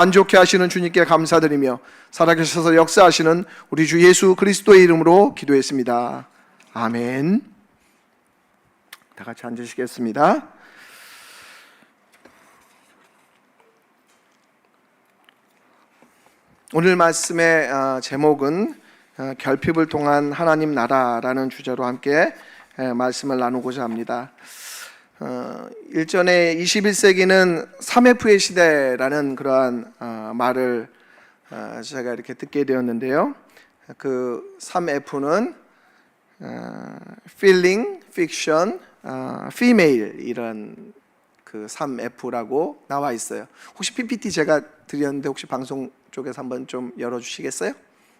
만족해 하시는 주님께 감사드리며 살아계셔서 역사하시는 우리 주 예수 그리스도의 이름으로 기도했습니다. 아멘. 다 같이 앉으시겠습니다. 오늘 말씀의 제목은 결핍을 통한 하나님 나라라는 주제로 함께 말씀을 나누고자 합니다. 일전에 21세기는 3F의 시대라는 그러한 말을 제가 이렇게 듣게 되었는데요. 그 3F는 Feeling, Fiction, Female 이런 그 3F라고 나와 있어요. 혹시 PPT 제가 드렸는데 혹시 방송 쪽에서 한번 좀 열어주시겠어요?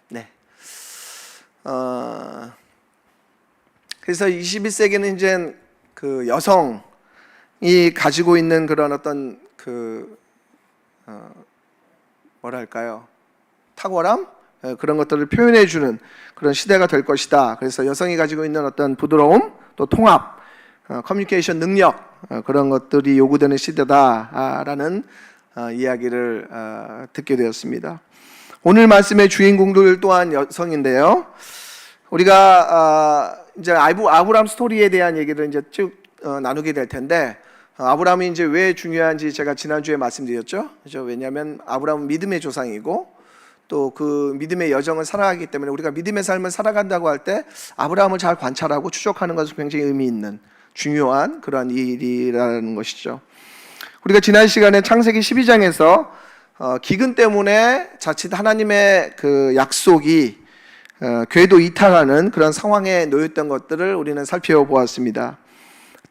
네. 그래서 21세기는 이제 그 여성이 가지고 있는 그런 어떤 그 뭐랄까요? 탁월함? 그런 것들을 표현해 주는 그런 시대가 될 것이다. 그래서 여성이 가지고 있는 어떤 부드러움, 또 통합, 커뮤니케이션 능력, 그런 것들이 요구되는 시대다라는 이야기를 듣게 되었습니다. 오늘 말씀의 주인공들 또한 여성인데요. 우리가 이제 아브라함 스토리에 대한 얘기를 이제 쭉 나누게 될 텐데, 아브라함이 이제 왜 중요한지 제가 지난주에 말씀드렸죠. 그죠? 왜냐하면 아브라함은 믿음의 조상이고 또 그 믿음의 여정을 살아가기 때문에 우리가 믿음의 삶을 살아간다고 할 때 아브라함을 잘 관찰하고 추적하는 것은 굉장히 의미 있는 중요한 그러한 일이라는 것이죠. 우리가 지난 시간에 창세기 12장에서 기근 때문에 자칫 하나님의 그 약속이 궤도 이탈하는 그런 상황에 놓였던 것들을 우리는 살펴보았습니다.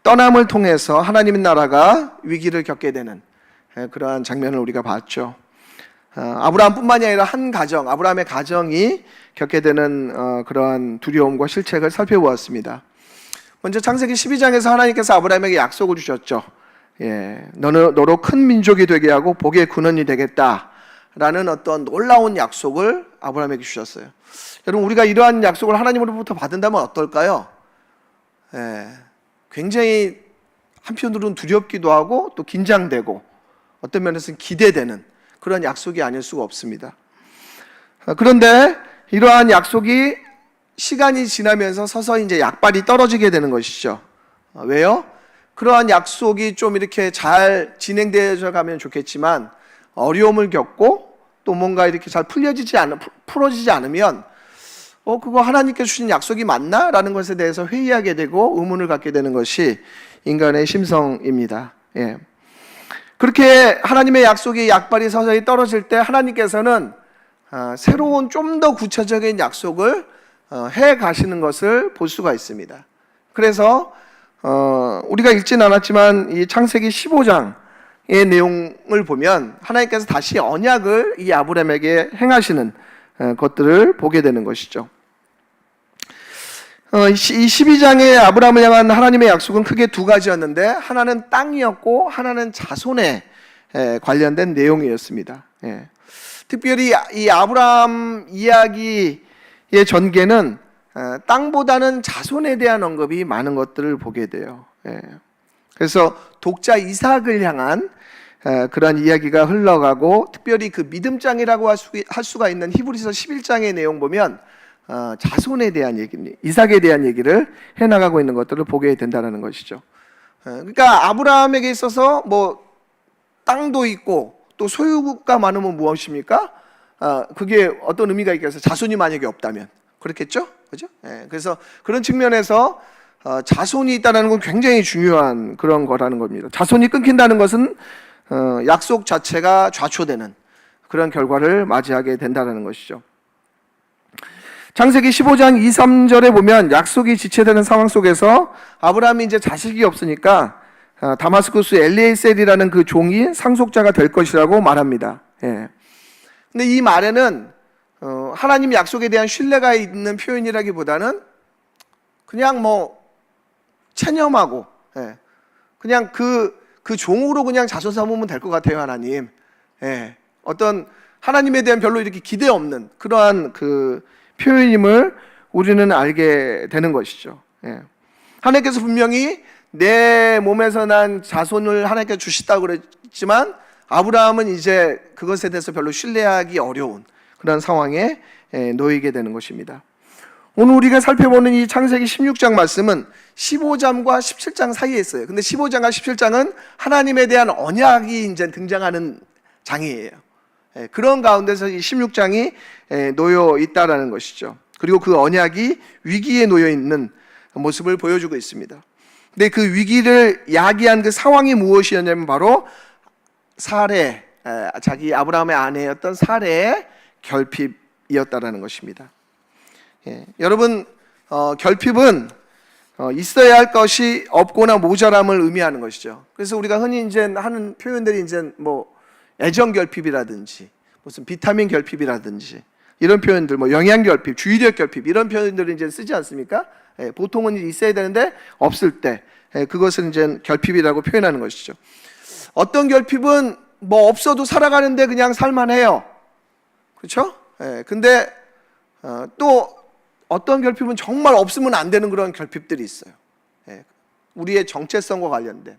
떠남을 통해서 하나님의 나라가 위기를 겪게 되는 그러한 장면을 우리가 봤죠. 아브라함뿐만이 아니라 한 가정, 아브라함의 가정이 겪게 되는 그러한 두려움과 실책을 살펴보았습니다. 먼저 창세기 12장에서 하나님께서 아브라함에게 약속을 주셨죠. 너로 큰 민족이 되게 하고 복의 근원이 되겠다라는 어떤 놀라운 약속을 아브라함에게 주셨어요. 여러분, 우리가 이러한 약속을 하나님으로부터 받는다면 어떨까요? 굉장히 한편으로는 두렵기도 하고 또 긴장되고 어떤 면에서는 기대되는 그런 약속이 아닐 수가 없습니다. 그런데 이러한 약속이 시간이 지나면서 서서히 이제 약발이 떨어지게 되는 것이죠. 왜요? 그러한 약속이 좀 이렇게 잘 진행되어 가면 좋겠지만 어려움을 겪고 또 뭔가 이렇게 잘 풀어지지 않으면 그거 하나님께 주신 약속이 맞나? 라는 것에 대해서 회의하게 되고 의문을 갖게 되는 것이 인간의 심성입니다. 그렇게 하나님의 약속이 약발이 서서히 떨어질 때 하나님께서는 새로운 좀 더 구체적인 약속을 해 가시는 것을 볼 수가 있습니다. 그래서 우리가 읽진 않았지만 이 창세기 15장의 내용을 보면 하나님께서 다시 언약을 이 아브라함에게 행하시는 것들을 보게 되는 것이죠. 이 12장의 아브라함을 향한 하나님의 약속은 크게 두 가지였는데 하나는 땅이었고 하나는 자손에 관련된 내용이었습니다. 특별히 이 아브라함 이야기의 전개는 땅보다는 자손에 대한 언급이 많은 것들을 보게 돼요. 그래서 독자 이삭을 향한 그러한 이야기가 흘러가고 특별히 그 믿음장이라고 할 수가 있는 히브리서 11장의 내용 보면 자손에 대한 얘기, 이삭에 대한 얘기를 해나가고 있는 것들을 보게 된다는 것이죠. 그러니까 아브라함에게 있어서 뭐 땅도 있고 또 소유가 많으면 무엇입니까? 그게 어떤 의미가 있겠어요? 자손이 만약에 없다면 그렇겠죠, 그죠? 그래서 그런 측면에서 자손이 있다는 건 굉장히 중요한 그런 거라는 겁니다. 자손이 끊긴다는 것은 약속 자체가 좌초되는 그런 결과를 맞이하게 된다는 것이죠. 창세기 15장 2, 3절에 보면 약속이 지체되는 상황 속에서 아브라함이 이제 자식이 없으니까 다마스쿠스 엘리에셀이라는 그 종이 상속자가 될 것이라고 말합니다. 근데 이 말에는 하나님 약속에 대한 신뢰가 있는 표현이라기보다는 그냥 뭐 체념하고 그냥 그 종으로 그냥 자손 삼으면 될 것 같아요, 하나님. 어떤 하나님에 대한 별로 이렇게 기대 없는 그러한 그 표현임을 우리는 알게 되는 것이죠. 하나님께서 분명히 내 몸에서 난 자손을 하나님께 주시다고 그랬지만 아브라함은 이제 그것에 대해서 별로 신뢰하기 어려운 그런 상황에 놓이게 되는 것입니다. 오늘 우리가 살펴보는 이 창세기 16장 말씀은 15장과 17장 사이에 있어요. 근데 15장과 17장은 하나님에 대한 언약이 이제 등장하는 장이에요. 그런 가운데서 이 16장이 놓여 있다라는 것이죠. 그리고 그 언약이 위기에 놓여 있는 모습을 보여주고 있습니다. 근데 그 위기를 야기한 그 상황이 무엇이었냐면 바로 사레, 자기 아브라함의 아내였던 사레의 결핍이었다라는 것입니다. 여러분, 결핍은 있어야 할 것이 없거나 모자람을 의미하는 것이죠. 그래서 우리가 흔히 이제 하는 표현들이 이제 뭐 애정 결핍이라든지 무슨 비타민 결핍이라든지 이런 표현들, 뭐 영양 결핍, 주의력 결핍 이런 표현들을 이제 쓰지 않습니까? 보통은 있어야 되는데 없을 때 그것을 이제 결핍이라고 표현하는 것이죠. 어떤 결핍은 뭐 없어도 살아가는데 그냥 살만해요. 그렇죠? 근데 또 어떤 결핍은 정말 없으면 안 되는 그런 결핍들이 있어요. 우리의 정체성과 관련된.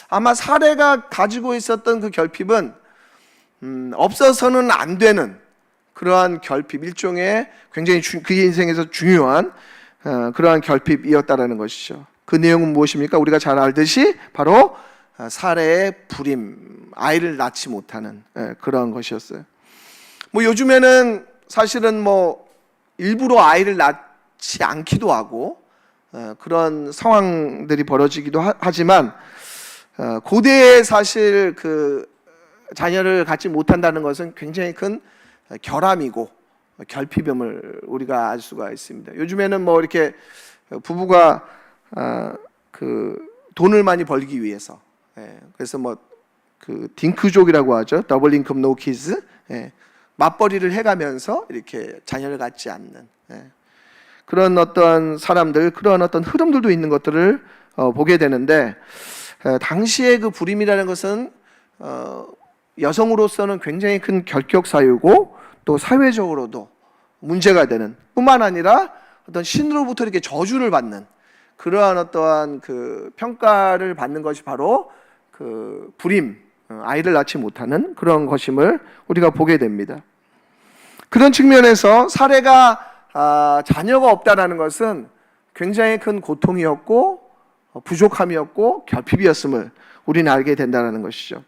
아마 사례가 가지고 있었던 그 결핍은 없어서는 안 되는 그러한 결핍, 일종의 굉장히 그 인생에서 중요한 그러한 결핍이었다라는 것이죠. 그 내용은 무엇입니까? 우리가 잘 알듯이 바로 사례의 불임, 아이를 낳지 못하는 그런 것이었어요. 뭐 요즘에는 사실은 뭐 일부러 아이를 낳지 않기도 하고 그런 상황들이 벌어지기도 하지만 고대에 사실 그 자녀를 갖지 못한다는 것은 굉장히 큰 결함이고 결핍임을 우리가 알 수가 있습니다. 요즘에는 뭐 이렇게 부부가 그 돈을 많이 벌기 위해서 그래서 뭐 그 딩크족이라고 하죠. 더블 인컴 노 키즈 맞벌이를 해가면서 이렇게 자녀를 갖지 않는 그런 어떤 사람들, 그런 어떤 흐름들도 있는 것들을 보게 되는데 당시의 그 불임이라는 것은 여성으로서는 굉장히 큰 결격 사유고 또 사회적으로도 문제가 되는 뿐만 아니라 어떤 신으로부터 이렇게 저주를 받는 그러한 어떠한 그 평가를 받는 것이 바로 그 불임, 아이를 낳지 못하는 그런 것임을 우리가 보게 됩니다. 그런 측면에서 사례가 자녀가 없다라는 것은 굉장히 큰 고통이었고 부족함이었고 결핍이었음을 우리는 알게 된다는 것이죠.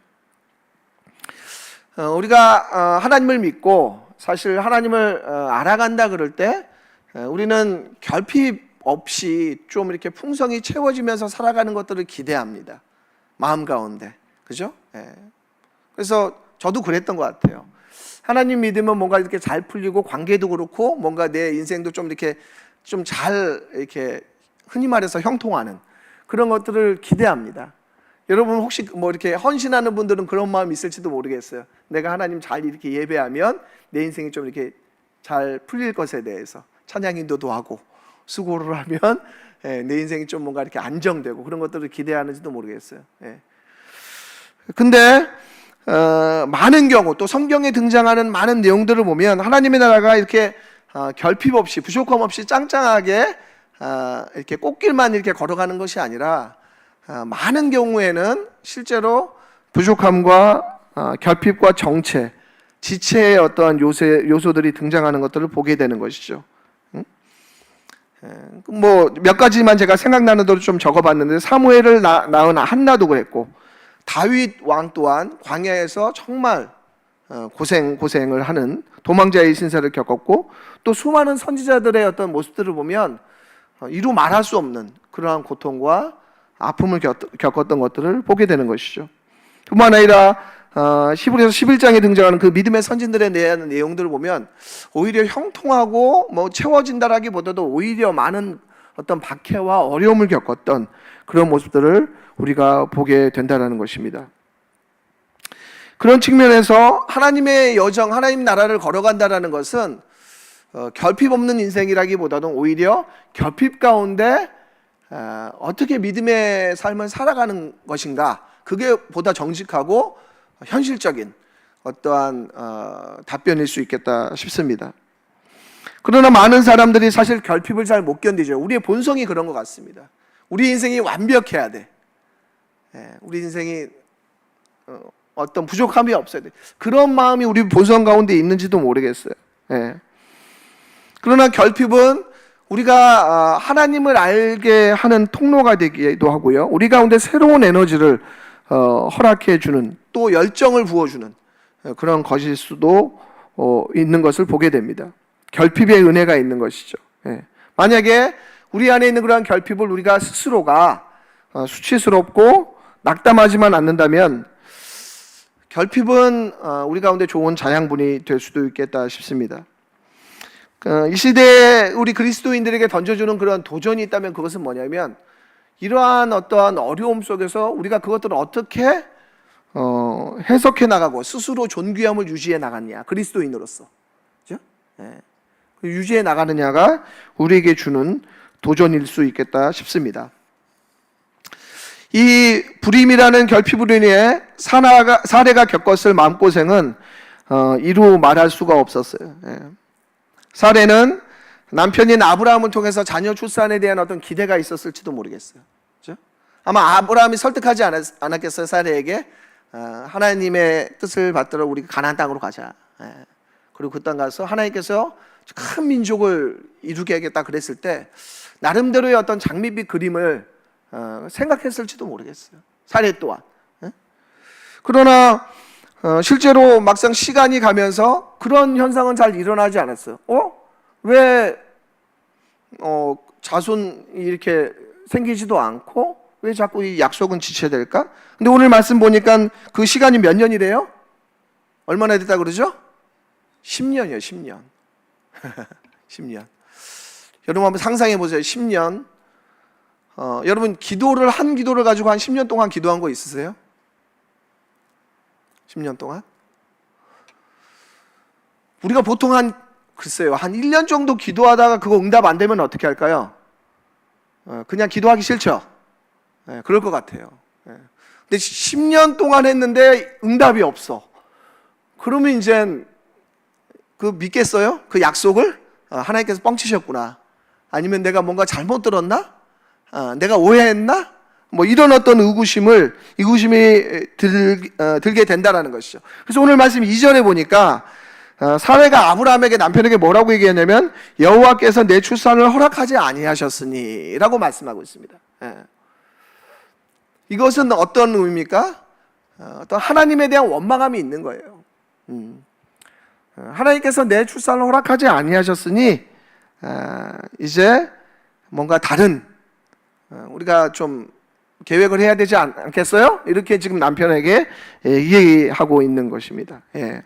우리가 하나님을 믿고 사실 하나님을 알아간다 그럴 때 우리는 결핍 없이 좀 이렇게 풍성히 채워지면서 살아가는 것들을 기대합니다. 마음 가운데. 그죠? 그래서 저도 그랬던 것 같아요. 하나님 믿으면 뭔가 이렇게 잘 풀리고 관계도 그렇고 뭔가 내 인생도 좀 이렇게 좀 잘 이렇게 흔히 말해서 형통하는 그런 것들을 기대합니다. 여러분 혹시 뭐 이렇게 헌신하는 분들은 그런 마음이 있을지도 모르겠어요. 내가 하나님 잘 이렇게 예배하면 내 인생이 좀 이렇게 잘 풀릴 것에 대해서 찬양 인도도 하고 수고를 하면 내 인생이 좀 뭔가 이렇게 안정되고 그런 것들을 기대하는지도 모르겠어요. 근데 많은 경우 또 성경에 등장하는 많은 내용들을 보면 하나님의 나라가 이렇게 결핍 없이 부족함 없이 짱짱하게 이렇게 꽃길만 이렇게 걸어가는 것이 아니라 많은 경우에는 실제로 부족함과 결핍과 정체, 지체의 어떠한 요소들이 등장하는 것들을 보게 되는 것이죠. 뭐 몇 가지만 제가 생각나는 대로 좀 적어봤는데 사무엘을 낳은 한나도 그랬고 다윗 왕 또한 광야에서 정말 고생을 하는 도망자의 신세를 겪었고 또 수많은 선지자들의 어떤 모습들을 보면 이루 말할 수 없는 그러한 고통과 아픔을 겪었던 것들을 보게 되는 것이죠. 뿐만 아니라 히브리서 11장에 등장하는 그 믿음의 선진들에 대한 내용들을 보면 오히려 형통하고 뭐 채워진다라기보다도 오히려 많은 어떤 박해와 어려움을 겪었던 그런 모습들을 우리가 보게 된다는 것입니다. 그런 측면에서 하나님의 여정, 하나님 나라를 걸어간다는 것은 결핍 없는 인생이라기보다는 오히려 결핍 가운데 어떻게 믿음의 삶을 살아가는 것인가, 그게 보다 정직하고 현실적인 어떠한 답변일 수 있겠다 싶습니다. 그러나 많은 사람들이 사실 결핍을 잘 못 견디죠. 우리의 본성이 그런 것 같습니다. 우리 인생이 완벽해야 돼. 우리 인생이 어떤 부족함이 없어야 돼. 그런 마음이 우리 본성 가운데 있는지도 모르겠어요. 예. 그러나 결핍은 우리가 하나님을 알게 하는 통로가 되기도 하고요. 우리 가운데 새로운 에너지를 허락해 주는, 또 열정을 부어주는 그런 것일 수도 있는 것을 보게 됩니다. 결핍의 은혜가 있는 것이죠. 예. 만약에 우리 안에 있는 그러한 결핍을 우리가 스스로가 수치스럽고 낙담하지만 않는다면 결핍은 우리 가운데 좋은 자양분이 될 수도 있겠다 싶습니다. 이 시대에 우리 그리스도인들에게 던져주는 그런 도전이 있다면 그것은 뭐냐면, 이러한 어떠한 어려움 속에서 우리가 그것들을 어떻게 해석해 나가고 스스로 존귀함을 유지해 나갔냐, 그리스도인으로서, 그렇죠? 예. 유지해 나가느냐가 우리에게 주는 도전일 수 있겠다 싶습니다. 이 불임이라는 결핍으로 인해 사례가 겪었을 마음고생은 이루 말할 수가 없었어요. 예. 사례는 남편인 아브라함을 통해서 자녀 출산에 대한 어떤 기대가 있었을지도 모르겠어요. 그렇죠? 아마 아브라함이 설득하지 않았겠어요. 사례에게 하나님의 뜻을 받들어 우리가 가나안 땅으로 가자. 예. 그리고 그 땅 가서 하나님께서 큰 민족을 이루게 하겠다 그랬을 때 나름대로의 어떤 장밋빛 그림을 생각했을지도 모르겠어요. 사례 또한. 예? 그러나 실제로 막상 시간이 가면서 그런 현상은 잘 일어나지 않았어요. 왜 자손이 이렇게 생기지도 않고 왜 자꾸 이 약속은 지체될까? 근데 오늘 말씀 보니까 그 시간이 몇 년이래요? 얼마나 됐다 그러죠? 10년이요, 10년. 10년. 여러분 한번 상상해 보세요. 10년. 여러분 한 기도를 가지고 한 10년 동안 기도한 거 있으세요? 10년 동안? 우리가 보통 글쎄요, 한 1년 정도 기도하다가 그거 응답 안 되면 어떻게 할까요? 그냥 기도하기 싫죠? 그럴 것 같아요. 근데 10년 동안 했는데 응답이 없어. 그러면 이제 그 믿겠어요? 그 약속을? 하나님께서 뻥치셨구나. 아니면 내가 뭔가 잘못 들었나? 내가 오해했나? 뭐 이런 어떤 의구심이 들게 된다라는 것이죠. 그래서 오늘 말씀 2절에 보니까 사례가 아브라함에게 남편에게 뭐라고 얘기했냐면 여호와께서 내 출산을 허락하지 아니하셨으니 라고 말씀하고 있습니다. 이것은 어떤 의미입니까? 어떤 하나님에 대한 원망함이 있는 거예요. 하나님께서 내 출산을 허락하지 아니하셨으니 이제 뭔가 다른 우리가 좀 계획을 해야 되지 않겠어요? 이렇게 지금 남편에게 얘기하고 있는 것입니다. 예.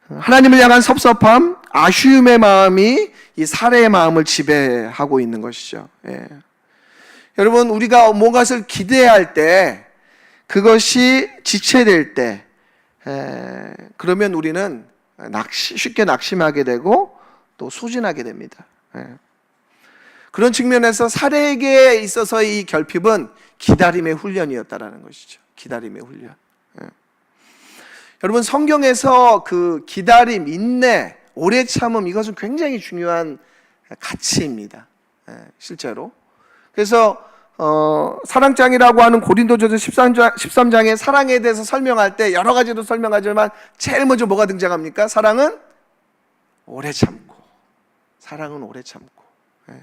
하나님을 향한 섭섭함, 아쉬움의 마음이 이 사례의 마음을 지배하고 있는 것이죠. 예. 여러분 우리가 무엇을 기대할 때 그것이 지체될 때 그러면 우리는 쉽게 낙심하게 되고 또 소진하게 됩니다. 예. 그런 측면에서 사례에게 있어서 이 결핍은 기다림의 훈련이었다라는 것이죠. 기다림의 훈련. 예. 여러분 성경에서 그 기다림, 인내, 오래 참음 이것은 굉장히 중요한 가치입니다. 예, 실제로. 그래서 사랑장이라고 하는 고린도전서 13장의 사랑에 대해서 설명할 때 여러 가지로 설명하지만 제일 먼저 뭐가 등장합니까? 사랑은 오래 참고. 사랑은 오래 참고. 예.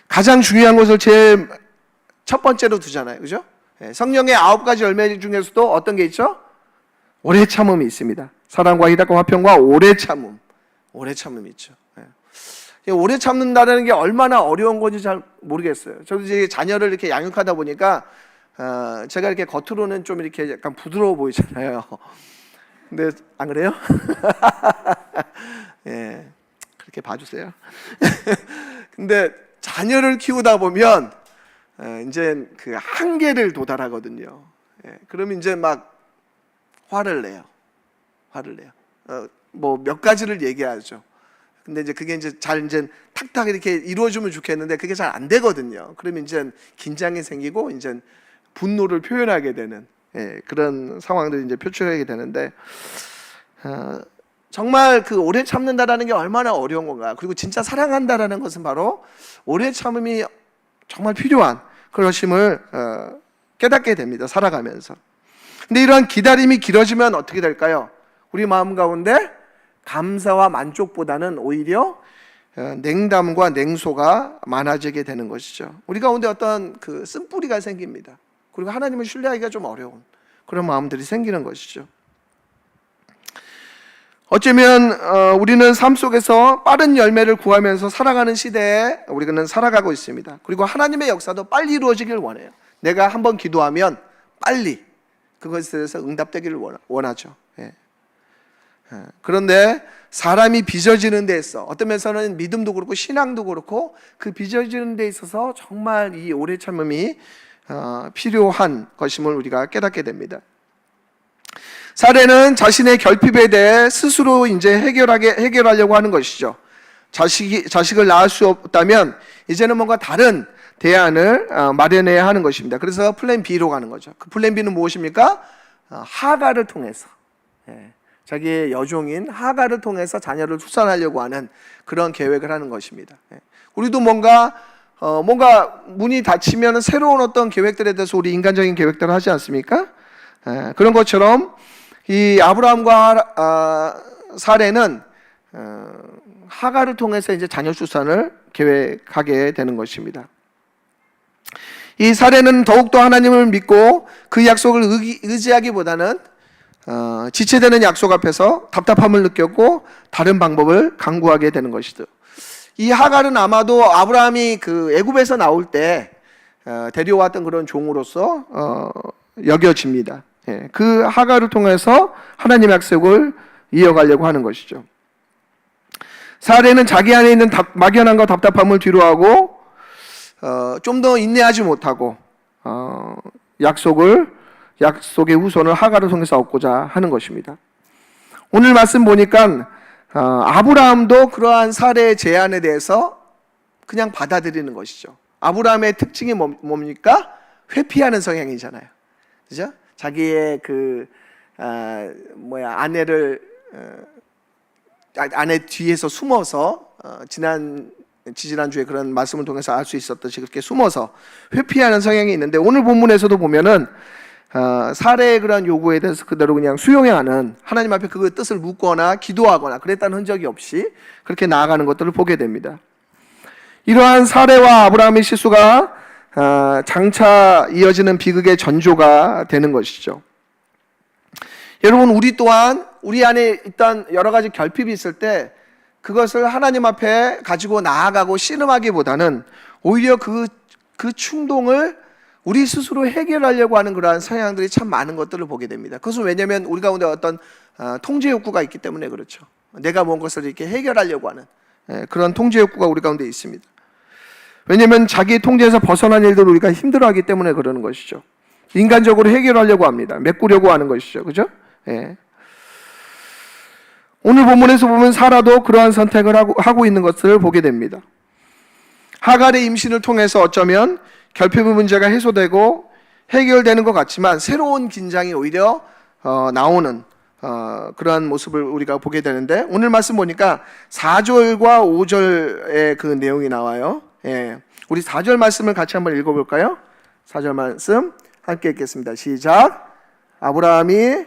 가장 중요한 것을 제일 첫 번째로 두잖아요. 그죠? 성령의 9가지 열매 중에서도 어떤 게 있죠? 오래 참음이 있습니다. 사랑과 희락과 화평과 오래 참음. 오래 참음이 있죠. 오래 참는다는 게 얼마나 어려운 건지 잘 모르겠어요. 저도 이제 자녀를 이렇게 양육하다 보니까 제가 이렇게 겉으로는 좀 이렇게 약간 부드러워 보이잖아요. 근데 안 그래요? 예, 그렇게 봐주세요. 근데 자녀를 키우다 보면 이제 그 한계를 도달하거든요. 그러면 이제 막 화를 내요. 뭐 몇 가지를 얘기하죠. 근데 이제 그게 이제 탁탁 이렇게 이루어지면 좋겠는데 그게 잘 안 되거든요. 그러면 이제 긴장이 생기고 이제 분노를 표현하게 되는 그런 상황들이 이제 표출하게 되는데 정말 그 오래 참는다라는 게 얼마나 어려운 건가. 그리고 진짜 사랑한다라는 것은 바로 오래 참음이 정말 필요한 그러심을 깨닫게 됩니다. 살아가면서. 근데 이러한 기다림이 길어지면 어떻게 될까요? 우리 마음 가운데 감사와 만족보다는 오히려 냉담과 냉소가 많아지게 되는 것이죠. 우리 가운데 어떤 그 쓴뿌리가 생깁니다. 그리고 하나님을 신뢰하기가 좀 어려운 그런 마음들이 생기는 것이죠. 어쩌면 우리는 삶 속에서 빠른 열매를 구하면서 살아가는 시대에 우리는 살아가고 있습니다. 그리고 하나님의 역사도 빨리 이루어지길 원해요. 내가 한번 기도하면 빨리 그것에 대해서 응답되기를 원하죠. 예. 그런데 사람이 빚어지는 데 있어 어떤 면에서는 믿음도 그렇고 신앙도 그렇고 그 빚어지는 데 있어서 정말 이 오래 참음이 필요한 것임을 우리가 깨닫게 됩니다. 사례는 자신의 결핍에 대해 스스로 이제 해결하려고 하는 것이죠. 자식을 낳을 수 없다면 이제는 뭔가 다른 대안을 마련해야 하는 것입니다. 그래서 플랜 B로 가는 거죠. 그 플랜 B는 무엇입니까? 하가를 통해서 자기의 여종인 하가를 통해서 자녀를 출산하려고 하는 그런 계획을 하는 것입니다. 우리도 뭔가 문이 닫히면 새로운 어떤 계획들에 대해서 우리 인간적인 계획들을 하지 않습니까? 그런 것처럼 이 아브라함과 사레는 하가를 통해서 이제 자녀 출산을 계획하게 되는 것입니다. 이 사레는 더욱더 하나님을 믿고 그 약속을 의지하기보다는 지체되는 약속 앞에서 답답함을 느꼈고 다른 방법을 강구하게 되는 것이죠. 이 하갈은 아마도 아브라함이 그 애굽에서 나올 때 데려왔던 그런 종으로서 여겨집니다. 그 하갈을 통해서 하나님의 약속을 이어가려고 하는 것이죠. 사레는 자기 안에 있는 막연함과 답답함을 뒤로하고 좀 더 인내하지 못하고 약속의 후손을 하갈을 통해서 얻고자 하는 것입니다. 오늘 말씀 보니까 아브라함도 그러한 사례의 제안에 대해서 그냥 받아들이는 것이죠. 아브라함의 특징이 뭡니까? 회피하는 성향이잖아요. 그죠? 자기의 아내 뒤에서 숨어서 지지난주에 그런 말씀을 통해서 알 수 있었듯이 그렇게 숨어서 회피하는 성향이 있는데 오늘 본문에서도 보면은 사례의 그런 요구에 대해서 그대로 그냥 수용하는 하나님 앞에 그 뜻을 묻거나 기도하거나 그랬다는 흔적이 없이 그렇게 나아가는 것들을 보게 됩니다. 이러한 사례와 아브라함의 실수가 장차 이어지는 비극의 전조가 되는 것이죠. 여러분 우리 또한 우리 안에 있던 여러 가지 결핍이 있을 때 그것을 하나님 앞에 가지고 나아가고 씨름하기보다는 오히려 그 충동을 우리 스스로 해결하려고 하는 그러한 성향들이 참 많은 것들을 보게 됩니다. 그것은 왜냐하면 우리 가운데 어떤 통제 욕구가 있기 때문에 그렇죠. 내가 뭔 것을 이렇게 해결하려고 하는 그런 통제 욕구가 우리 가운데 있습니다. 왜냐하면 자기 통제에서 벗어난 일들을 우리가 힘들어하기 때문에 그러는 것이죠. 인간적으로 해결하려고 합니다. 메꾸려고 하는 것이죠. 그죠? 오늘 본문에서 보면 사라도 그러한 선택을 하고 있는 것을 보게 됩니다. 하갈의 임신을 통해서 어쩌면 결핍의 문제가 해소되고 해결되는 것 같지만 새로운 긴장이 오히려 나오는 그러한 모습을 우리가 보게 되는데 오늘 말씀 보니까 4절과 5절의 그 내용이 나와요. 우리 4절 말씀을 같이 한번 읽어볼까요? 4절 말씀 함께 읽겠습니다. 시작. 아브라함이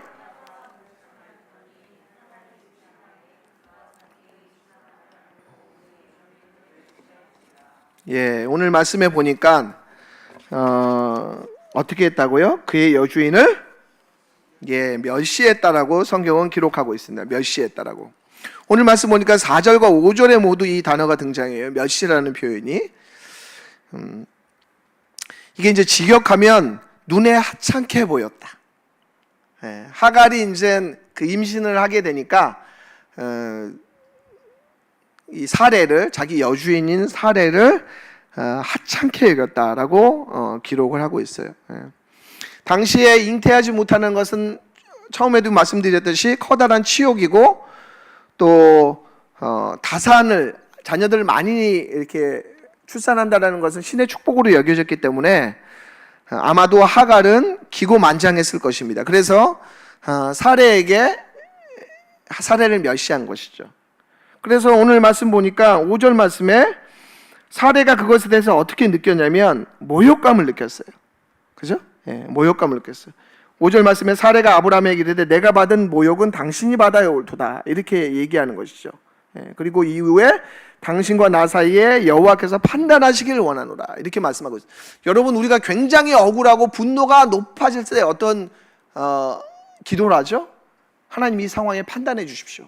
오늘 말씀에 보니까 어떻게 했다고요? 그의 여주인을 멸시했다라고 성경은 기록하고 있습니다. 멸시했다라고. 오늘 말씀 보니까 4절과 5절에 모두 이 단어가 등장해요. 멸시라는 표현이. 이게 이제 직역하면 눈에 하찮게 보였다. 하갈이 이제 그 임신을 하게 되니까 이 사례를 자기 여주인인 사례를 하찮게 여겼다라고 기록을 하고 있어요. 당시에 잉태하지 못하는 것은 처음에도 말씀드렸듯이 커다란 치욕이고 또 다산을 자녀들 많이 이렇게 출산한다라는 것은 신의 축복으로 여겨졌기 때문에 아마도 하갈은 기고만장했을 것입니다. 그래서 사례를 멸시한 것이죠. 그래서 오늘 말씀 보니까 5절 말씀에 사례가 그것에 대해서 어떻게 느꼈냐면 모욕감을 느꼈어요. 그죠? 모욕감을 느꼈어요. 5절 말씀에 사레가 아브라함에게 이르되 내가 받은 모욕은 당신이 받아야 옳도다 이렇게 얘기하는 것이죠. 그리고 이후에 당신과 나 사이에 여호와께서 판단하시길 원하노라 이렇게 말씀하고 있어요. 여러분, 우리가 굉장히 억울하고 분노가 높아질 때 어떤 기도를 하죠? 하나님 이 상황에 판단해 주십시오.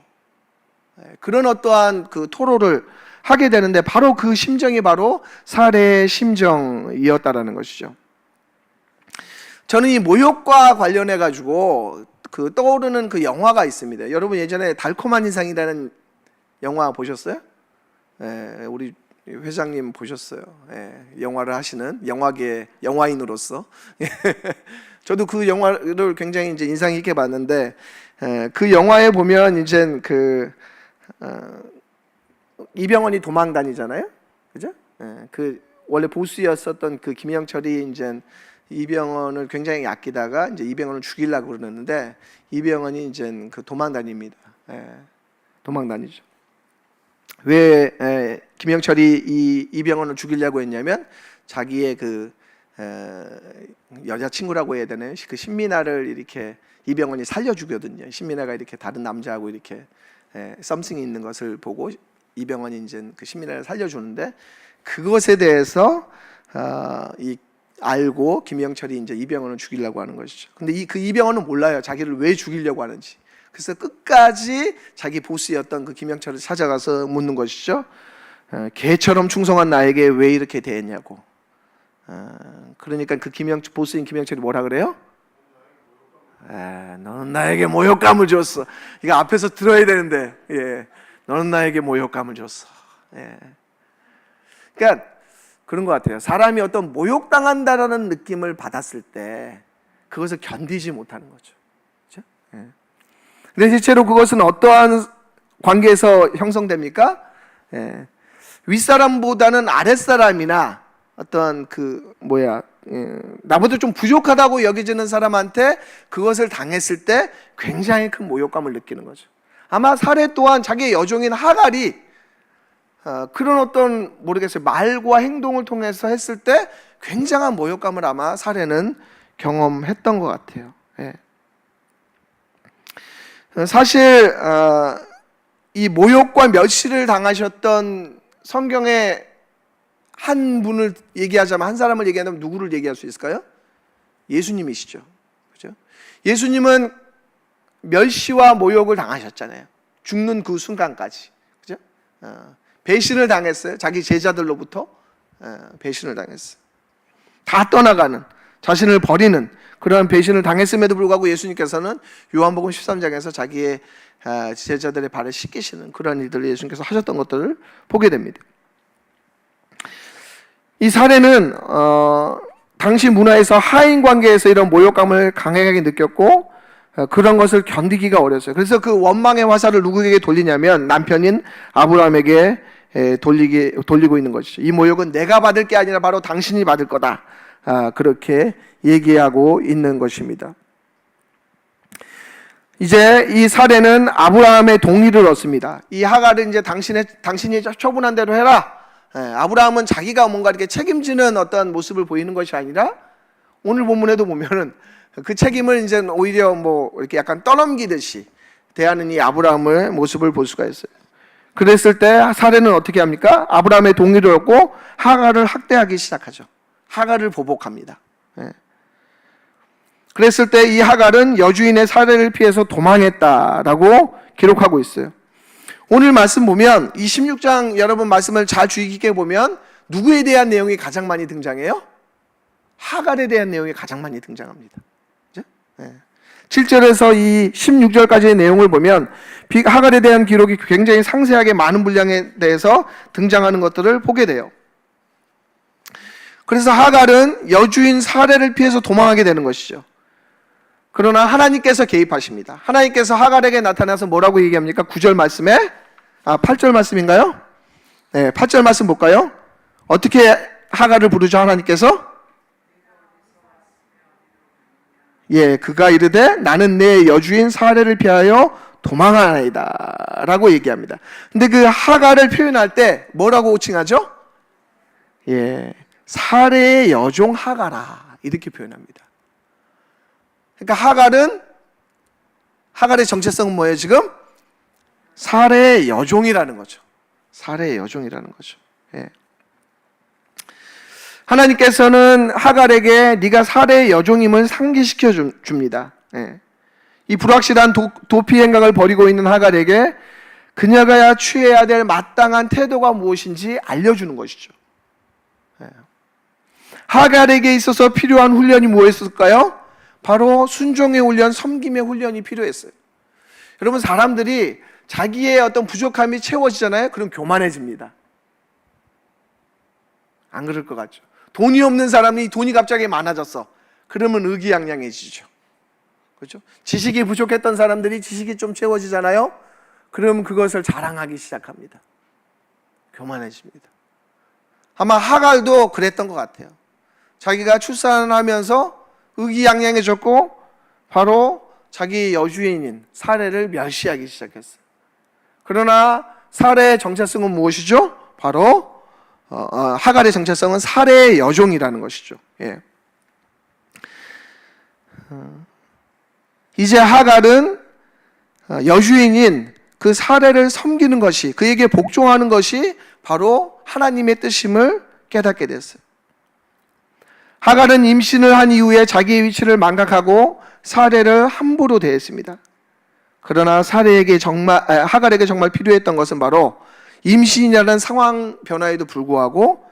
그런 어떠한 그 토로를 하게 되는데 바로 그 심정이 바로 사레의 심정이었다라는 것이죠. 저는 이 모욕과 관련해 가지고 그 떠오르는 그 영화가 있습니다. 여러분 예전에 달콤한 인상이라는 영화 보셨어요? 우리 회장님 보셨어요. 영화를 하시는 영화계 영화인으로서 저도 그 영화를 굉장히 이제 인상 깊게 봤는데 그 영화에 보면 이제 그 이병헌이 도망 다니잖아요, 그죠? 그 원래 보스였었던 그 김영철이 이제 이병헌을 굉장히 아끼다가 이제 이병헌을 죽이려고 그러는데 이병헌이 이제 그 도망 다닙니다. 도망 다니죠. 왜 김영철이 이 이병헌을 죽이려고 했냐면 자기의 그 여자친구라고 해야 되나요? 그 신민아를 이렇게 이병헌이 살려주거든요. 신민아가 이렇게 다른 남자하고 이렇게 썸씽이 있는 것을 보고 이병헌이 이제 그 신민아를 살려주는데 그것에 대해서 알고 김영철이 이제 이병헌을 죽이려고 하는 것이죠. 근데 그 이병헌은 몰라요. 자기를 왜 죽이려고 하는지. 그래서 끝까지 자기 보스였던 그 김영철을 찾아가서 묻는 것이죠. 개처럼 충성한 나에게 왜 이렇게 대했냐고. 그러니까 그 보스인 김영철이 뭐라 그래요? 너는 나에게 모욕감을 줬어. 이거 앞에서 들어야 되는데, 너는 나에게 모욕감을 줬어. 그러니까 그런 것 같아요. 사람이 어떤 모욕당한다라는 느낌을 받았을 때 그것을 견디지 못하는 거죠. 그렇죠? 근데 실제로 그것은 어떠한 관계에서 형성됩니까? 윗사람보다는 아랫사람이나 어떤 나보다 좀 부족하다고 여겨지는 사람한테 그것을 당했을 때 굉장히 큰 모욕감을 느끼는 거죠. 아마 사레 또한 자기의 여종인 하갈이 그런 어떤 모르겠어요. 말과 행동을 통해서 했을 때 굉장한 모욕감을 아마 사레는 경험했던 것 같아요. 사실 이 모욕과 멸시를 당하셨던 성경의 한 분을 얘기하자면, 한 사람을 얘기하자면 누구를 얘기할 수 있을까요? 예수님이시죠. 그죠? 예수님은 멸시와 모욕을 당하셨잖아요. 죽는 그 순간까지. 그죠? 배신을 당했어요. 자기 제자들로부터 배신을 당했어요. 다 떠나가는, 자신을 버리는 그러한 배신을 당했음에도 불구하고 예수님께서는 요한복음 13장에서 자기의 제자들의 발을 씻기시는 그런 일들을 예수님께서 하셨던 것들을 보게 됩니다. 이 사례는 당시 문화에서 하인 관계에서 이런 모욕감을 강하게 느꼈고 그런 것을 견디기가 어려웠어요. 그래서 그 원망의 화살을 누구에게 돌리냐면 남편인 아브라함에게 돌리고 있는 것이죠. 이 모욕은 내가 받을 게 아니라 바로 당신이 받을 거다. 그렇게 얘기하고 있는 것입니다. 이제 이 사례는 아브라함의 동의를 얻습니다. 이 하갈을 이제 당신이 처분한 대로 해라. 아브라함은 자기가 뭔가 이렇게 책임지는 어떤 모습을 보이는 것이 아니라 오늘 본문에도 보면은 그 책임을 이제 오히려 이렇게 약간 떠넘기듯이 대하는 이 아브라함의 모습을 볼 수가 있어요. 그랬을 때 사례는 어떻게 합니까? 아브라함의 동의를 얻고 하갈을 학대하기 시작하죠. 하갈을 보복합니다. 그랬을 때 이 하갈은 여주인의 살해를 피해서 도망했다라고 기록하고 있어요. 오늘 말씀 보면 이 16장 여러분 말씀을 잘 주의 깊게 보면 누구에 대한 내용이 가장 많이 등장해요? 하갈에 대한 내용이 가장 많이 등장합니다. 그죠? 7절에서 이 16절까지의 내용을 보면 하갈에 대한 기록이 굉장히 상세하게 많은 분량에 대해서 등장하는 것들을 보게 돼요. 그래서 하갈은 여주인 사례를 피해서 도망하게 되는 것이죠. 그러나 하나님께서 개입하십니다. 하나님께서 하갈에게 나타나서 뭐라고 얘기합니까? 9절 말씀에 8절 말씀인가요? 8절 말씀 볼까요? 어떻게 하갈을 부르죠? 하나님께서 그가 이르되 나는 내 여주인 사례를 피하여 도망하나이다 라고 얘기합니다. 근데 그 하갈을 표현할 때 뭐라고 칭하죠? 사례의 여종 하갈아 이렇게 표현합니다. 그러니까 하갈의 정체성은 뭐예요 지금? 사례의 여종이라는 거죠. 사례의 여종이라는 거죠. 예. 하나님께서는 하갈에게 네가 사례의 여종임을 상기시켜 줍니다. 예. 이 불확실한 도피 행각을 벌이고 있는 하갈에게 그녀가 취해야 될 마땅한 태도가 무엇인지 알려주는 것이죠. 예. 하갈에게 있어서 필요한 훈련이 무엇이었을까요? 바로 순종의 훈련, 섬김의 훈련이 필요했어요. 여러분, 사람들이 자기의 어떤 부족함이 채워지잖아요. 그럼 교만해집니다. 안 그럴 것 같죠? 돈이 없는 사람이 돈이 갑자기 많아졌어. 그러면 의기양양해지죠. 그렇죠? 지식이 부족했던 사람들이 지식이 좀 채워지잖아요. 그럼 그것을 자랑하기 시작합니다. 교만해집니다. 아마 하갈도 그랬던 것 같아요. 자기가 출산하면서 의기양양해졌고 바로 자기 여주인인 사례를 멸시하기 시작했어요. 그러나 사례의 정체성은 무엇이죠? 바로 하갈의 정체성은 사례의 여종이라는 것이죠. 예. 이제 하갈은 여주인인 그 사례를 섬기는 것이, 그에게 복종하는 것이 바로 하나님의 뜻임을 깨닫게 됐어요. 하갈은 임신을 한 이후에 자기의 위치를 망각하고 사례를 함부로 대했습니다. 그러나 하갈에게 정말 필요했던 것은 바로 임신이라는 상황 변화에도 불구하고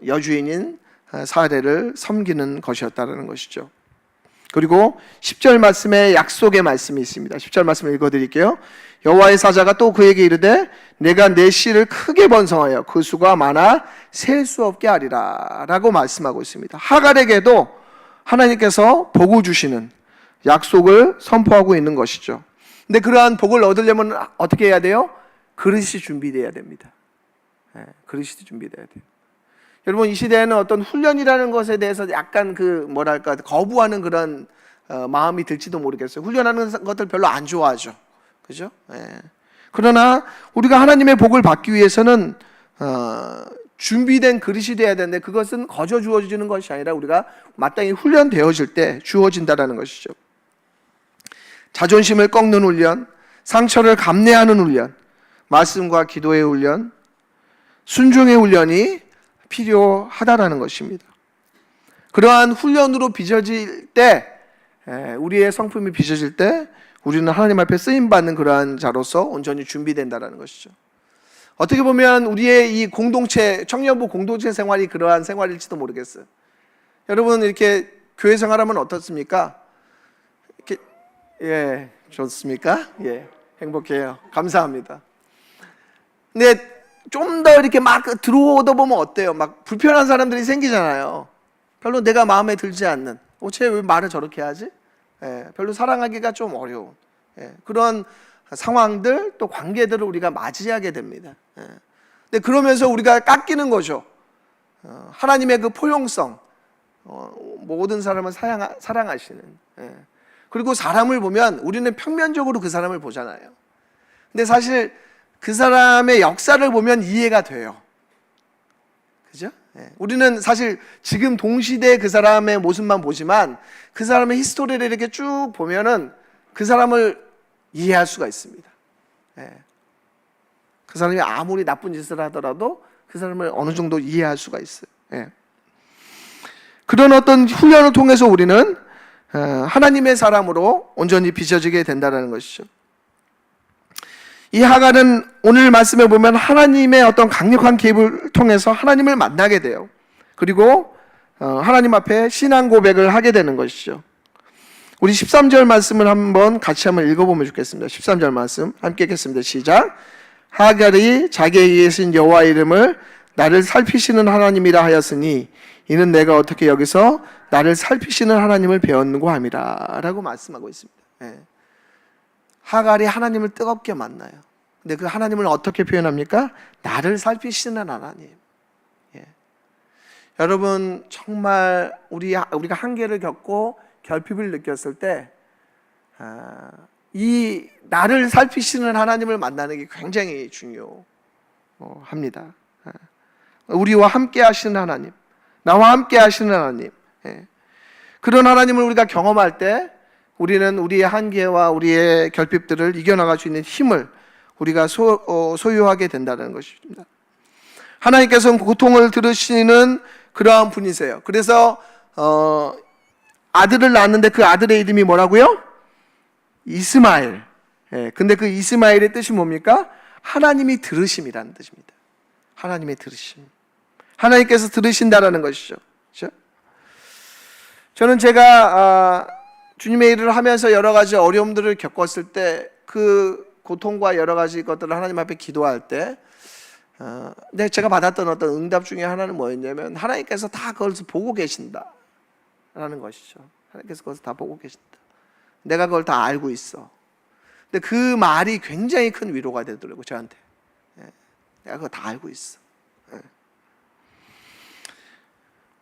여주인인 사례를 섬기는 것이었다는 것이죠. 그리고 10절 말씀에 약속의 말씀이 있습니다. 10절 말씀을 읽어드릴게요. 여호와의 사자가 또 그에게 이르되 내가 내 씨를 크게 번성하여 그 수가 많아 셀 수 없게 하리라 라고 말씀하고 있습니다. 하갈에게도 하나님께서 복을 주시는 약속을 선포하고 있는 것이죠. 근데 그러한 복을 얻으려면 어떻게 해야 돼요? 그릇이 준비되어야 됩니다. 그릇이 준비되어야 돼요. 여러분, 이 시대에는 어떤 훈련이라는 것에 대해서 약간 거부하는 그런 마음이 들지도 모르겠어요. 훈련하는 것들 별로 안 좋아하죠. 그죠? 그러나 우리가 하나님의 복을 받기 위해서는 준비된 그릇이 되어야 되는데, 그것은 거저 주어지는 것이 아니라 우리가 마땅히 훈련되어질 때 주어진다는 것이죠. 자존심을 꺾는 훈련, 상처를 감내하는 훈련, 말씀과 기도의 훈련, 순종의 훈련이 필요하다라는 것입니다. 그러한 훈련으로 빚어질 때, 우리의 성품이 빚어질 때 우리는 하나님 앞에 쓰임받는 그러한 자로서 온전히 준비된다는 것이죠. 어떻게 보면 우리의 이 공동체, 청년부 공동체 생활이 그러한 생활일지도 모르겠어요. 여러분, 이렇게 교회 생활하면 어떻습니까? 이렇게, 좋습니까? 행복해요. 감사합니다. 근데 좀 더 이렇게 막 들어오다 보면 어때요? 막 불편한 사람들이 생기잖아요. 별로 내가 마음에 들지 않는, 쟤 왜 말을 저렇게 하지? 별로 사랑하기가 좀 어려운 그런 상황들, 또 관계들을 우리가 맞이하게 됩니다. 근데 그러면서 우리가 깎이는 거죠. 하나님의 그 포용성, 모든 사람을 사랑하시는. 그리고 사람을 보면 우리는 평면적으로 그 사람을 보잖아요. 근데 사실 그 사람의 역사를 보면 이해가 돼요. 그죠? 우리는 사실 지금 동시대의 그 사람의 모습만 보지만 그 사람의 히스토리를 이렇게 쭉 보면은 그 사람을 이해할 수가 있습니다. 그 사람이 아무리 나쁜 짓을 하더라도 그 사람을 어느 정도 이해할 수가 있어요. 그런 어떤 훈련을 통해서 우리는 하나님의 사람으로 온전히 빚어지게 된다는 것이죠. 이 하갈은 오늘 말씀에 보면 하나님의 어떤 강력한 개입을 통해서 하나님을 만나게 돼요. 그리고 하나님 앞에 신앙 고백을 하게 되는 것이죠. 우리 13절 말씀을 같이 한번 읽어보면 좋겠습니다. 13절 말씀 함께 읽겠습니다. 시작. 하갈이 자기에게 계신 여호와 이름을 나를 살피시는 하나님이라 하였으니 이는 내가 어떻게 여기서 나를 살피시는 하나님을 배웠는고 함이라 라고 말씀하고 있습니다. 하갈이 하나님을 뜨겁게 만나요. 근데 그 하나님을 어떻게 표현합니까? 나를 살피시는 하나님. 여러분, 정말 우리가 한계를 겪고 결핍을 느꼈을 때 이 나를 살피시는 하나님을 만나는 게 굉장히 중요합니다. 우리와 함께 하시는 하나님, 나와 함께 하시는 하나님. 그런 하나님을 우리가 경험할 때 우리는 우리의 한계와 우리의 결핍들을 이겨나갈 수 있는 힘을 우리가 소유하게 된다는 것입니다. 하나님께서는 고통을 들으시는 그러한 분이세요. 그래서 아들을 낳았는데 그 아들의 이름이 뭐라고요? 이스마엘. 근데 그 이스마엘의 뜻이 뭡니까? 하나님이 들으심이라는 뜻입니다. 하나님의 들으심. 하나님께서 들으신다라는 것이죠. 그렇죠? 저는 제가 주님의 일을 하면서 여러 가지 어려움들을 겪었을 때 그 고통과 여러 가지 것들을 하나님 앞에 기도할 때 제가 받았던 어떤 응답 중에 하나는 뭐였냐면 하나님께서 다 그걸 보고 계신다라는 것이죠. 하나님께서 그것을 다 보고 계신다. 내가 그걸 다 알고 있어. 근데 그 말이 굉장히 큰 위로가 되더라고요, 저한테. 내가 그거 다 알고 있어.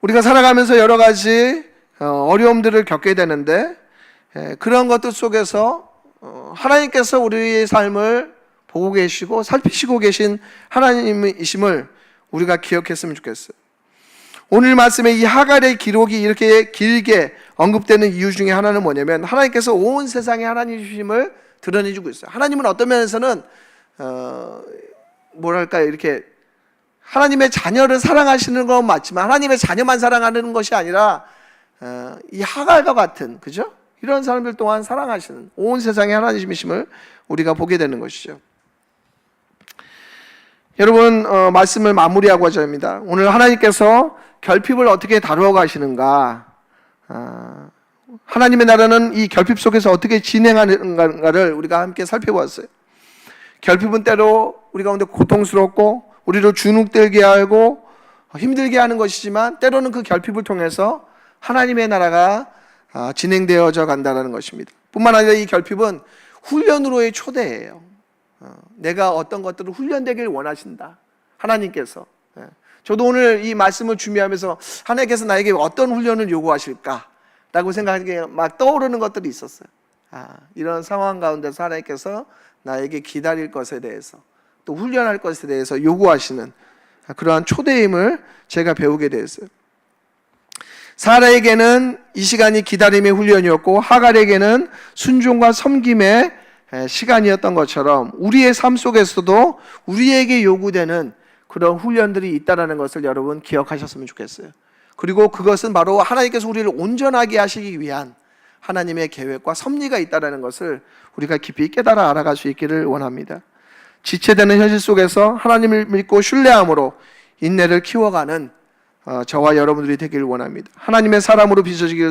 우리가 살아가면서 여러 가지 어려움들을 겪게 되는데 그런 것들 속에서 하나님께서 우리의 삶을 보고 계시고 살피시고 계신 하나님이심을 우리가 기억했으면 좋겠어요. 오늘 말씀에 이 하갈의 기록이 이렇게 길게 언급되는 이유 중에 하나는 뭐냐면 하나님께서 온 세상에 하나님이심을 드러내주고 있어요. 하나님은 어떤 면에서는 이렇게 하나님의 자녀를 사랑하시는 건 맞지만 하나님의 자녀만 사랑하는 것이 아니라 이 하갈과 같은, 그죠? 이런 사람들 또한 사랑하시는 온 세상에 하나님이심을 우리가 보게 되는 것이죠. 여러분, 말씀을 마무리하고자 합니다. 오늘 하나님께서 결핍을 어떻게 다루어 가시는가, 하나님의 나라는 이 결핍 속에서 어떻게 진행하는가를 우리가 함께 살펴보았어요. 결핍은 때로 우리 가운데 고통스럽고 우리를 주눅들게 하고 힘들게 하는 것이지만 때로는 그 결핍을 통해서 하나님의 나라가 진행되어져 간다는 것입니다. 뿐만 아니라 이 결핍은 훈련으로의 초대예요. 내가 어떤 것들을 훈련되길 원하신다, 하나님께서. 저도 오늘 이 말씀을 준비하면서 하나님께서 나에게 어떤 훈련을 요구하실까 라고 생각하기에 막 떠오르는 것들이 있었어요. 이런 상황 가운데서 하나님께서 나에게 기다릴 것에 대해서 또 훈련할 것에 대해서 요구하시는 그러한 초대임을 제가 배우게 되었어요. 사라에게는 이 시간이 기다림의 훈련이었고 하갈에게는 순종과 섬김의 시간이었던 것처럼 우리의 삶 속에서도 우리에게 요구되는 그런 훈련들이 있다는 것을 여러분 기억하셨으면 좋겠어요. 그리고 그것은 바로 하나님께서 우리를 온전하게 하시기 위한 하나님의 계획과 섭리가 있다는 것을 우리가 깊이 깨달아 알아갈 수 있기를 원합니다. 지체되는 현실 속에서 하나님을 믿고 신뢰함으로 인내를 키워가는 저와 여러분들이 되기를 원합니다. 하나님의 사람으로 빚어지기를